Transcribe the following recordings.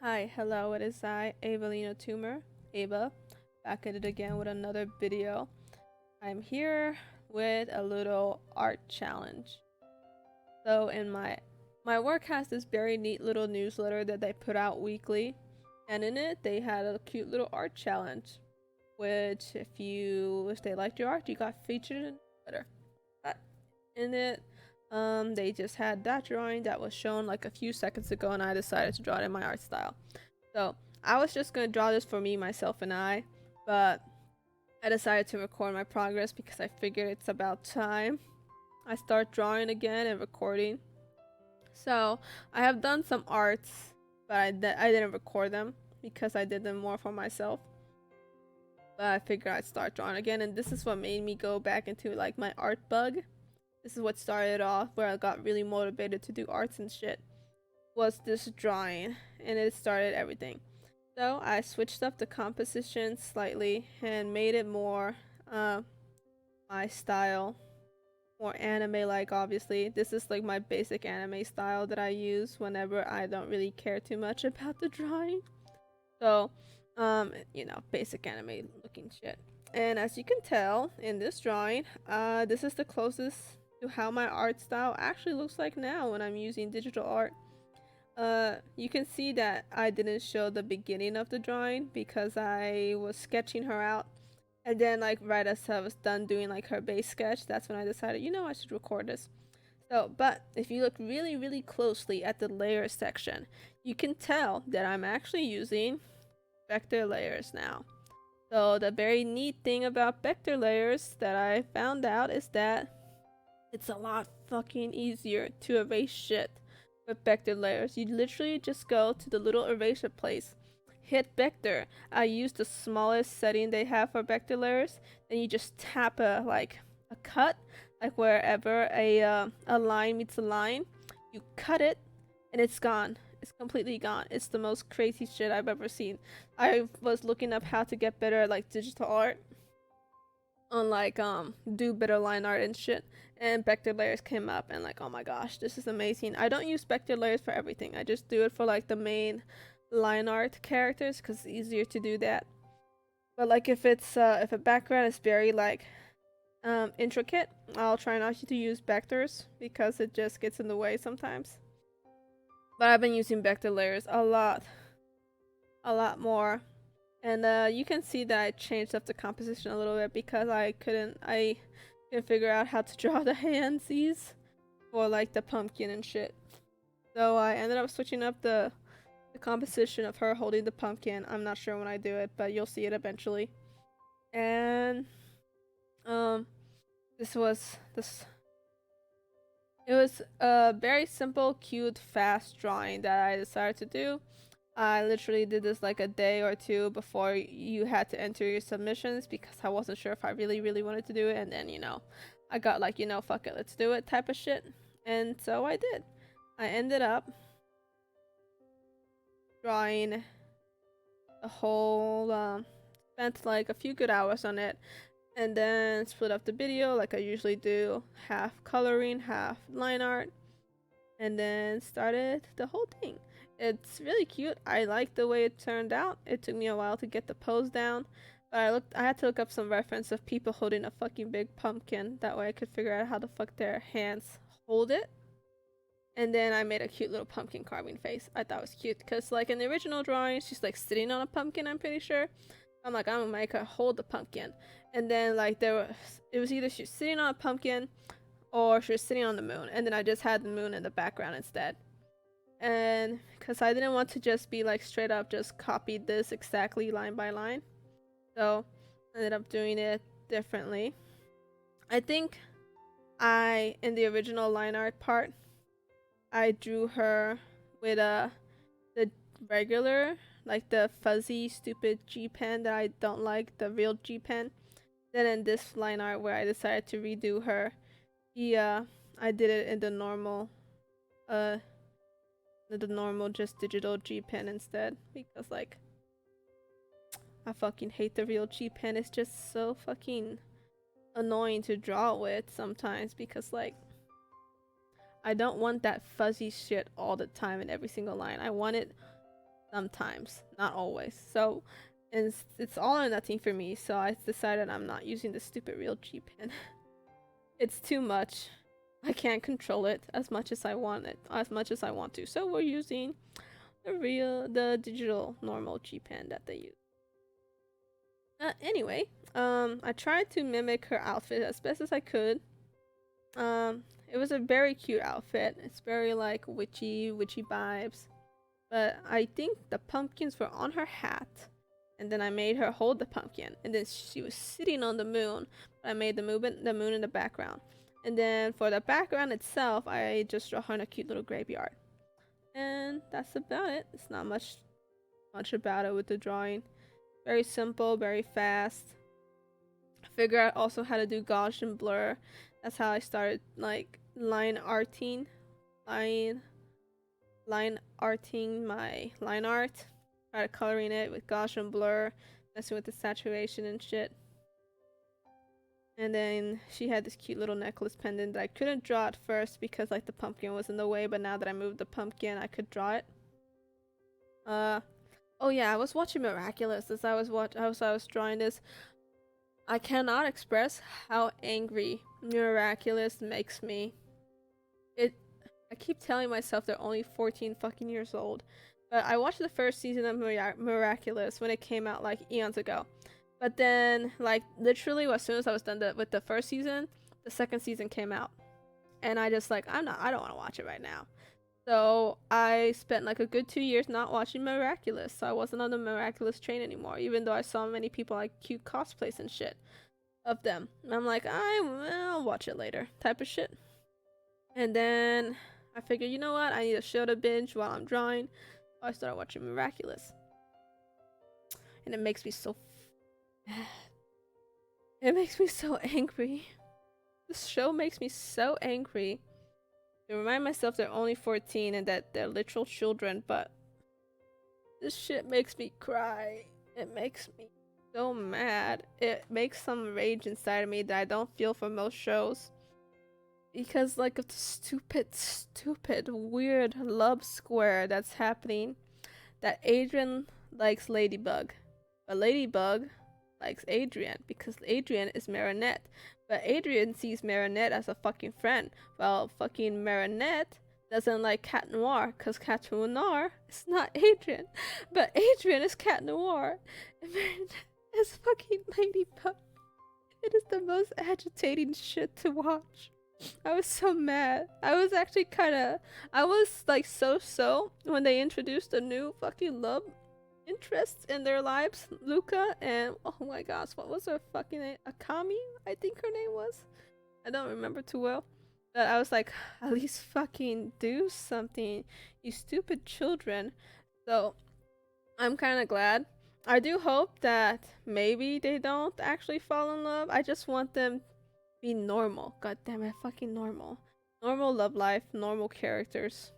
Hi, hello, it is I, Avelina Toomer, Ava, back at it again with another video. I'm here with a little art challenge. So in my work has this very neat little newsletter that they put out weekly, and in it they had a cute little art challenge, which if they liked your art, you got featured in the letter. But in it, they just had that drawing that was shown like a few seconds ago, and I decided to draw it in my art style. So I was just gonna draw this for me, myself, and I, but I decided to record my progress because I figured it's about time I start drawing again and recording. So I have done some arts, but I didn't record them because I did them more for myself. But I figured I'd start drawing again, and this is what made me go back into like my art bug. This is what started off where I got really motivated to do arts and shit. Was this drawing, and it started everything. So I switched up the composition slightly and made it more my style, more anime like. Obviously this is like my basic anime style that I use whenever I don't really care too much about the drawing. So basic anime looking shit. And as you can tell in this drawing, this is the closest to how my art style actually looks like now when I'm using digital art. You can see that I didn't show the beginning of the drawing because I was sketching her out, and then like right as I was done doing like her base sketch, that's when I decided, I should record this. So, but if you look really closely at the layer section, you can tell that I'm actually using vector layers now. So the very neat thing about vector layers that I found out is that it's a lot fucking easier to erase shit with vector layers. You literally just go to the little eraser place, hit vector. I use the smallest setting they have for vector layers. Then you just tap a cut, like wherever a line meets a line. You cut it, and it's gone. It's completely gone. It's the most crazy shit I've ever seen. I was looking up how to get better at like digital art, on like do better line art and shit, and vector layers came up, and like, oh my gosh, this is amazing. I don't use vector layers for everything. I just do it for like the main line art characters because it's easier to do that. But like if a background is very like intricate, I'll try not to use vectors because it just gets in the way sometimes. But I've been using vector layers a lot more. And you can see that I changed up the composition a little bit because I couldn't figure out how to draw the handsies for like the pumpkin and shit. So I ended up switching up the composition of her holding the pumpkin. I'm not sure when I do it, but you'll see it eventually. And it was a very simple, cute, fast drawing that I decided to do. I literally did this like a day or two before you had to enter your submissions because I wasn't sure if I really wanted to do it. And then, I got like, fuck it, let's do it type of shit. And so I did. I ended up drawing the whole, spent like a few good hours on it. And then split up the video like I usually do, half coloring, half line art. And then started the whole thing. It's really cute. I like the way it turned out. It took me a while to get the pose down, but I had to look up some reference of people holding a fucking big pumpkin. That way I could figure out how the fuck their hands hold it. And then I made a cute little pumpkin carving face. I thought it was cute because like in the original drawing, she's like sitting on a pumpkin, I'm pretty sure. I'm like, I'm gonna make her hold the pumpkin. And then like it was either she's sitting on a pumpkin or she was sitting on the moon, and then I just had the moon in the background instead. And because I didn't want to just be like straight up just copied this exactly line by line, so I ended up doing it differently. I think in the original line art part, I drew her with the regular, like the fuzzy stupid G pen that I don't like, the real G pen. Then in this line art where I decided to redo her, I did it in the normal just digital G pen instead, because like I fucking hate the real G pen. It's just so fucking annoying to draw with sometimes because like I don't want that fuzzy shit all the time in every single line. I want it sometimes, not always. So it's all or nothing for me. So I decided I'm not using the stupid real G pen. It's too much. I can't control it as much as I want to. So we're using the digital normal G pen that they use. Anyway, I tried to mimic her outfit as best as I could. It was a very cute outfit. It's very like witchy vibes. But I think the pumpkins were on her hat, and then I made her hold the pumpkin, and then she was sitting on the moon. I made the moon in the background, and then for the background itself, I just drew her in a cute little graveyard, and that's about it. It's not much about it with the drawing. Very simple, very fast. I figured out also how to do Gaussian blur. That's how I started like line arting my line art. Started coloring it with Gaussian blur, messing with the saturation and shit. And then she had this cute little necklace pendant that I couldn't draw at first because like the pumpkin was in the way, but now that I moved the pumpkin, I could draw it. Oh yeah, I was watching Miraculous as I was drawing this. I cannot express how angry Miraculous makes me. I keep telling myself they're only 14 fucking years old. But I watched the first season of Miraculous when it came out like eons ago. But then, like, literally as soon as I was done with the first season, the second season came out. And I just like, I don't want to watch it right now. So I spent like a good 2 years not watching Miraculous. So I wasn't on the Miraculous train anymore, even though I saw many people like cute cosplays and shit of them. And I'm like, I'll watch it later type of shit. And then I figured, you know what? I need a show to binge while I'm drawing. So I started watching Miraculous. And it makes me so mad. It makes me so angry. This show makes me so angry. To remind myself they're only 14 and that they're literal children, but this shit makes me cry. It makes me so mad. It makes some rage inside of me that I don't feel for most shows. Because like of the stupid, weird love square that's happening. That Adrian likes Ladybug. But Ladybug likes Adrian because Adrian is Marinette. But Adrian sees Marinette as a fucking friend. While fucking Marinette doesn't like Cat Noir because Cat Noir is not Adrian. But Adrian is Cat Noir. And Marinette is fucking Ladybug. It is the most agitating shit to watch. I was so mad. I was like so when they introduced a new fucking love interest in their lives, Luca and oh my gosh, what was her fucking name? Akami, I think her name was. I don't remember too well. But I was like, at least fucking do something, you stupid children. So I'm kind of glad. I do hope that maybe they don't actually fall in love. I just want them be normal. God damn it, fucking normal. Normal love life, normal characters.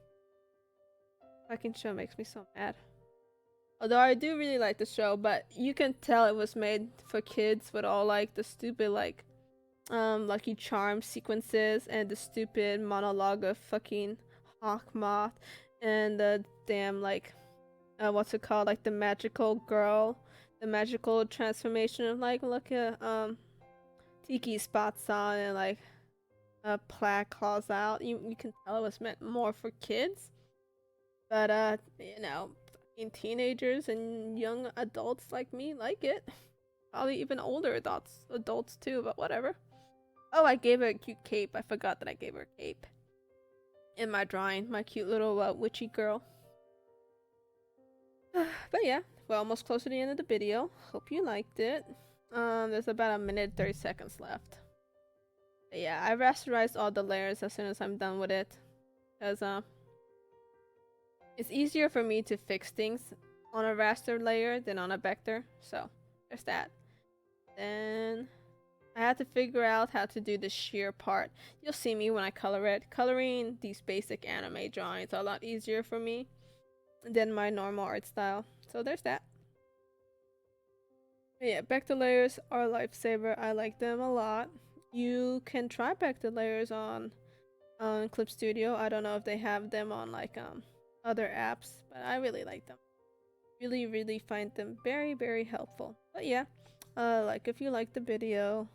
Fucking show makes me so mad. Although I do really like the show, but you can tell it was made for kids with all like the stupid like Lucky Charm sequences and the stupid monologue of fucking Hawkmoth and the damn like what's it called, like the magical girl, the magical transformation of like look at Tiki spots on and like a plaque claws out. You can tell it was meant more for kids, but you know, fucking teenagers and young adults like me like it. Probably even older adults too, but whatever. Oh, I gave her a cute cape. I forgot that I gave her a cape in my drawing. My cute little witchy girl. But yeah, we're almost close to the end of the video. Hope you liked it. There's about a minute 30 seconds left. But yeah, I rasterized all the layers as soon as I'm done with it, because it's easier for me to fix things on a raster layer than on a vector. So there's that. Then I had to figure out how to do the sheer part. You'll see me when I color it. Coloring these basic anime drawings are a lot easier for me than my normal art style. So there's that. But yeah, vector layers are a lifesaver. I like them a lot. You can try vector layers on Clip Studio. I don't know if they have them on like other apps, but I really like them. really find them very helpful. But yeah, like if you liked the video,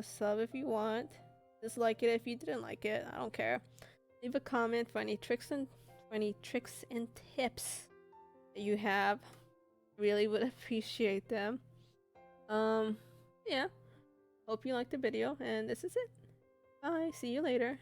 sub if you want, dislike it if you didn't like it, I don't care. Leave a comment for any tricks and tips that you have. Really would appreciate them. Yeah, hope you liked the video, and this is it. Bye, see you later.